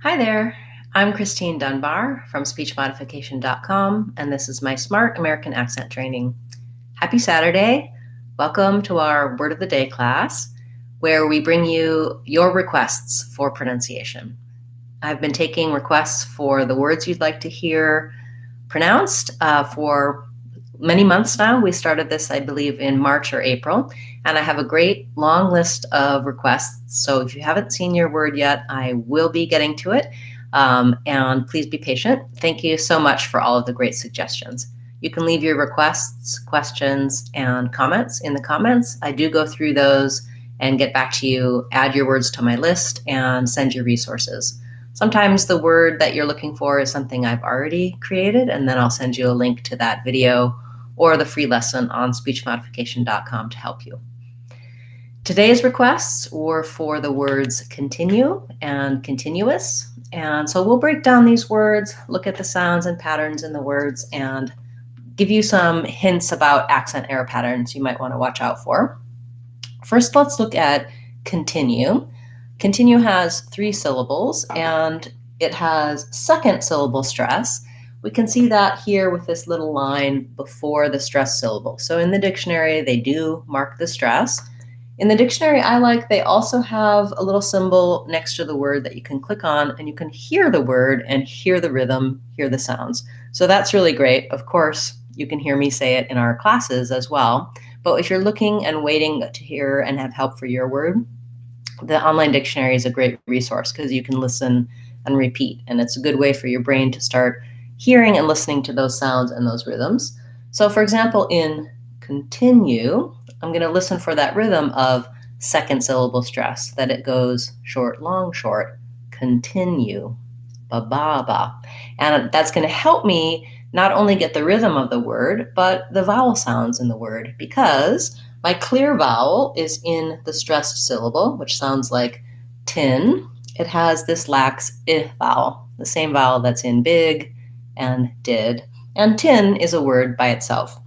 Hi there, I'm Christine Dunbar from speechmodification.com, and this is my Smart American Accent Training. Happy Saturday. Welcome to our Word of the Day class, where we bring you your requests for pronunciation. I've been taking requests for the words you'd like to hear pronounced for many months now. We started this, I believe, in March or April, and I have a great long list of requests. So if you haven't seen your word yet, I will be getting to it. And please be patient. Thank you so much for all of the great suggestions. You can leave your requests, questions, and comments in the comments. I do go through those and get back to you, add your words to my list, and send you resources. Sometimes the word that you're looking for is something I've already created, and then I'll send you a link to that video or the free lesson on speechmodification.com to help you. Today's requests were for the words continue and continuous. And so we'll break down these words, look at the sounds and patterns in the words, and give you some hints about accent error patterns you might want to watch out for. First, let's look at continue. Continue has 3 syllables, and it has second syllable stress. We can see that here with this little line before the stress syllable. So in the dictionary, they do mark the stress. In the dictionary I like, they also have a little symbol next to the word that you can click on, and you can hear the word and hear the rhythm, hear the sounds. So that's really great. Of course, you can hear me say it in our classes as well. But if you're looking and waiting to hear and have help for your word, the online dictionary is a great resource because you can listen and repeat, and it's a good way for your brain to start hearing and listening to those sounds and those rhythms. So for example, in continue, I'm going to listen for that rhythm of second syllable stress, that it goes short, long, short, continue, ba, ba, ba. And that's going to help me not only get the rhythm of the word, but the vowel sounds in the word, because my clear vowel is in the stressed syllable, which sounds like tin. It has this lax I vowel, the same vowel that's in big and did. And tin is a word by itself.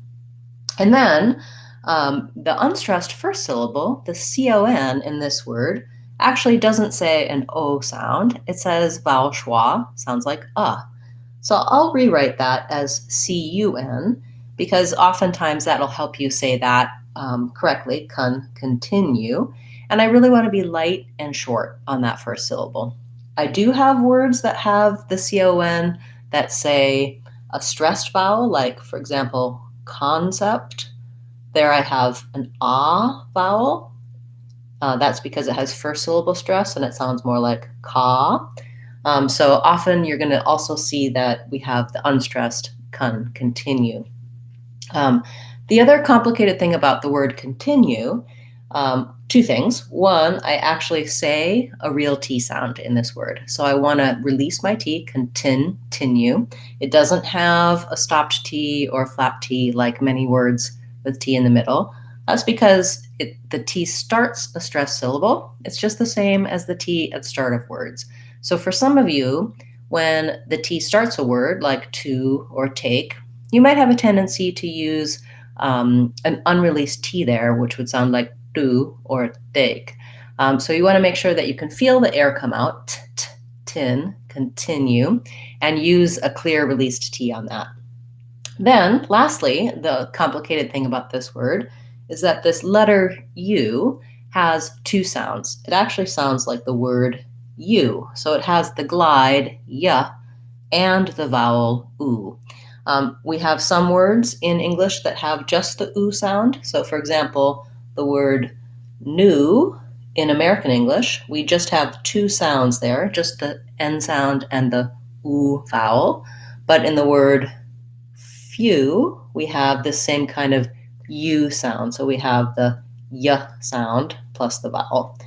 And then the unstressed first syllable, the con in this word, actually doesn't say an O sound. It says vowel schwa, sounds like So I'll rewrite that as cun, because oftentimes that'll help you say that correctly, continue. And I really want to be light and short on that first syllable. I do have words that have the con that say a stressed vowel, like, for example, concept. There I have an ah vowel. That's because it has first syllable stress and it sounds more like ka. So often you're going to also see that we have the unstressed continue. The other complicated thing about the word continue, 2 things. One, I actually say a real T sound in this word. So I want to release my T, continue. It doesn't have a stopped T or flap T like many words with T in the middle. That's because the T starts a stressed syllable. It's just the same as the T at start of words. So for some of you, when the T starts a word like to or take, you might have a tendency to use an unreleased T there, which would sound like do or take. So you want to make sure that you can feel the air come out, tin, continue, and use a clear released T on that. Then, lastly, the complicated thing about this word is that this letter U has 2 sounds. It actually sounds like the word you. So it has the glide, ya, and the vowel oo. We have some words in English that have just the oo sound. So for example, the word new in American English, we just have 2 sounds there, just the N sound and the oo vowel. But in the word few, we have the same kind of U sound. So we have the y sound plus the vowel.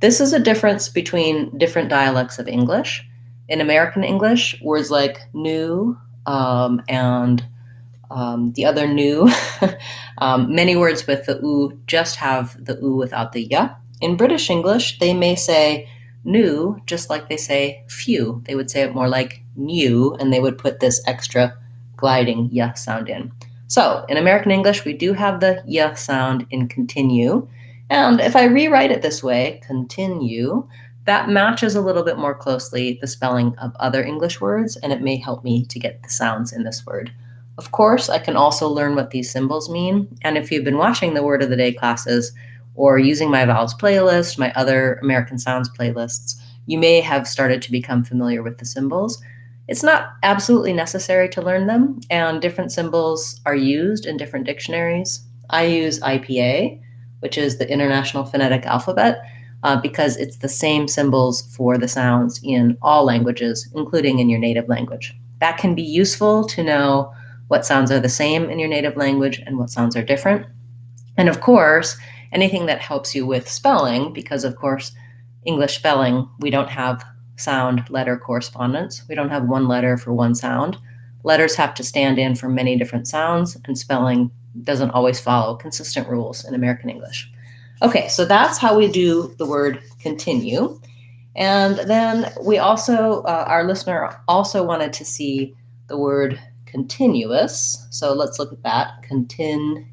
This is a difference between different dialects of English. In American English, words like new and the other new, many words with the oo just have the oo without the y. In British English, they may say new just like they say few. They would say it more like new, and they would put this extra gliding y sound in. So in American English, we do have the y sound in continue. And if I rewrite it this way, continue, that matches a little bit more closely the spelling of other English words, and it may help me to get the sounds in this word. Of course, I can also learn what these symbols mean, and if you've been watching the Word of the Day classes or using my vowels playlist, my other American Sounds playlists, you may have started to become familiar with the symbols. It's not absolutely necessary to learn them, and different symbols are used in different dictionaries. I use IPA, which is the International Phonetic Alphabet, because it's the same symbols for the sounds in all languages, including in your native language. That can be useful to know what sounds are the same in your native language and what sounds are different. And of course, anything that helps you with spelling, because of course, English spelling, we don't have sound letter correspondence. We don't have one letter for one sound. Letters have to stand in for many different sounds, and spelling doesn't always follow consistent rules in American English. Okay, so that's how we do the word continue. And then we also, our listener also wanted to see the word continuous. So let's look at that, continuous.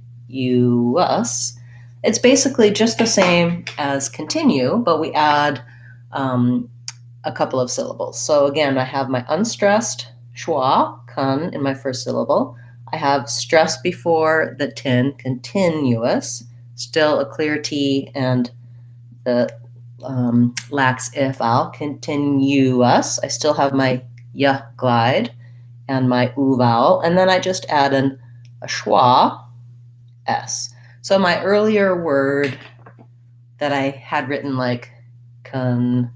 It's basically just the same as continue, but we add a couple of syllables. So again, I have my unstressed schwa, kun, in my first syllable. I have stress before the tin, continuous, still a clear T and the lax I vowel, continuous. I still have my y glide and my u vowel, and then I just add a schwa, s. So my earlier word that I had written like continue,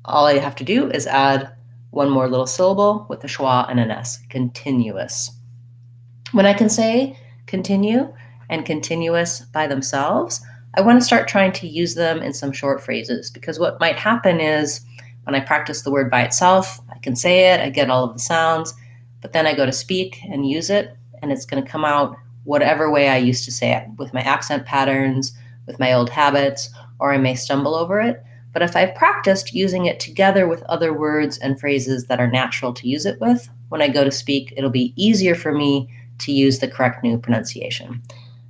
all I have to do is add one more little syllable with a schwa and an s, continuous. When I can say continue and continuous by themselves, I want to start trying to use them in some short phrases, because what might happen is when I practice the word by itself, I can say it, I get all of the sounds, but then I go to speak and use it, and it's going to come out whatever way I used to say it, with my accent patterns, with my old habits, or I may stumble over it. But if I've practiced using it together with other words and phrases that are natural to use it with, when I go to speak, it'll be easier for me to use the correct new pronunciation.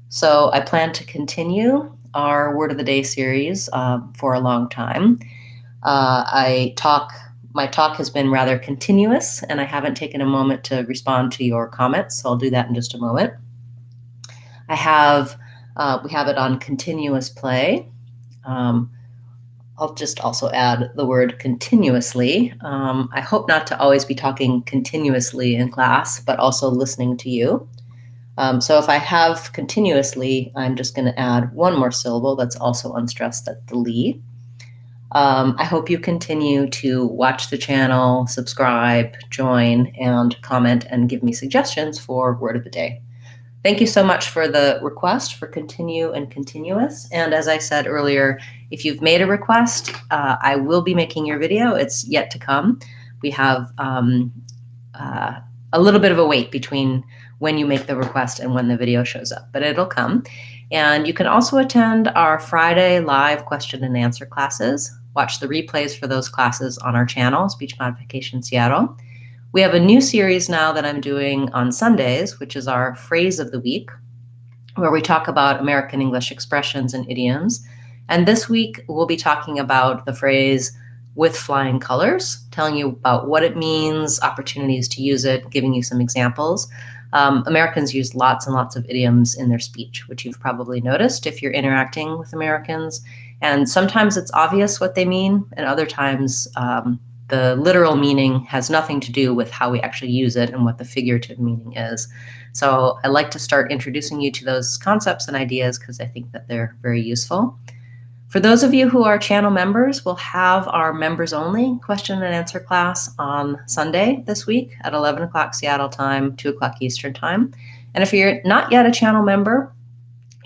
So I plan to continue our Word of the Day series for a long time. My talk has been rather continuous, and I haven't taken a moment to respond to your comments, so I'll do that in just a moment. We have it on continuous play. I'll just also add the word continuously. I hope not to always be talking continuously in class, but also listening to you. So if I have continuously, I'm just going to add one more syllable that's also unstressed, that's the li. I hope you continue to watch the channel, subscribe, join, and comment and give me suggestions for Word of the Day. Thank you so much for the request for continue and continuous. And as I said earlier, if you've made a request, I will be making your video. It's yet to come. We have a little bit of a wait between when you make the request and when the video shows up, but it'll come. And you can also attend our Friday live question and answer classes. Watch the replays for those classes on our channel, Speech Modification Seattle. We have a new series now that I'm doing on Sundays, which is our phrase of the week, where we talk about American English expressions and idioms. And this week, we'll be talking about the phrase with flying colors, telling you about what it means, opportunities to use it, giving you some examples. Americans use lots and lots of idioms in their speech, which you've probably noticed if you're interacting with Americans. And sometimes it's obvious what they mean, and other times the literal meaning has nothing to do with how we actually use it and what the figurative meaning is. So I like to start introducing you to those concepts and ideas because I think that they're very useful. For those of you who are channel members, we'll have our members only question and answer class on Sunday this week at 11 o'clock Seattle time, 2 o'clock Eastern time. And if you're not yet a channel member,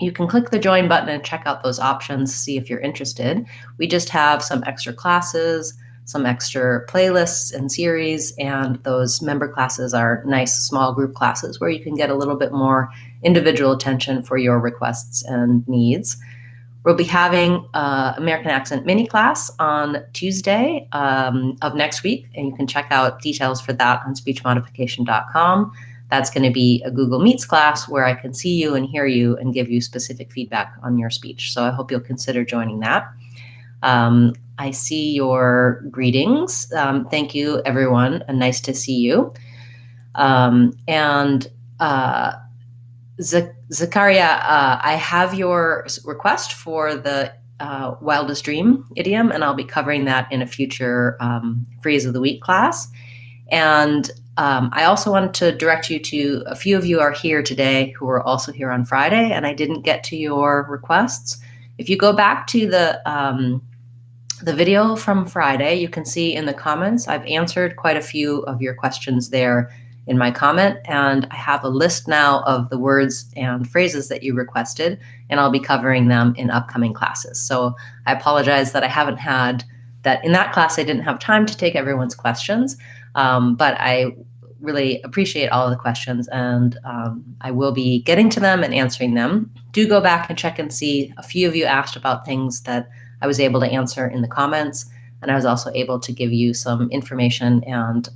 you can click the join button and check out those options, see if you're interested. We just have some extra classes, some extra playlists and series, and those member classes are nice small group classes where you can get a little bit more individual attention for your requests and needs. We'll be having American Accent mini class on Tuesday of next week, and you can check out details for that on speechmodification.com. That's going to be a Google Meets class where I can see you and hear you and give you specific feedback on your speech. So I hope you'll consider joining that. I see your greetings. Thank you, everyone, and nice to see you. Zakaria, I have your request for the wildest dream idiom, and I'll be covering that in a future phrase of the week class. And I also wanted to direct you to a few of you are here today who were also here on Friday, and I didn't get to your requests. If you go back to the video from Friday, you can see in the comments, I've answered quite a few of your questions there in my comment, and I have a list now of the words and phrases that you requested, and I'll be covering them in upcoming classes. So I apologize that I haven't had that in that class. I didn't have time to take everyone's questions, but I really appreciate all of the questions, and I will be getting to them and answering them. Do go back and check and see. A few of you asked about things that I was able to answer in the comments, and I was also able to give you some information and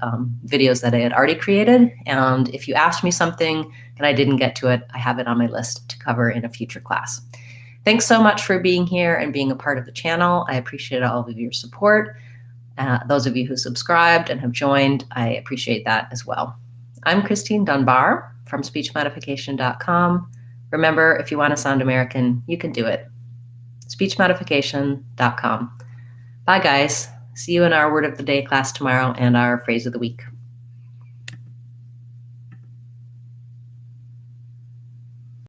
videos that I had already created. And if you asked me something and I didn't get to it, I have it on my list to cover in a future class. Thanks so much for being here and being a part of the channel. I appreciate all of your support. Those of you who subscribed and have joined, I appreciate that as well. I'm Christine Dunbar from speechmodification.com. Remember, if you want to sound American, you can do it. speechmodification.com. Bye, guys. See you in our Word of the Day class tomorrow and our Phrase of the Week.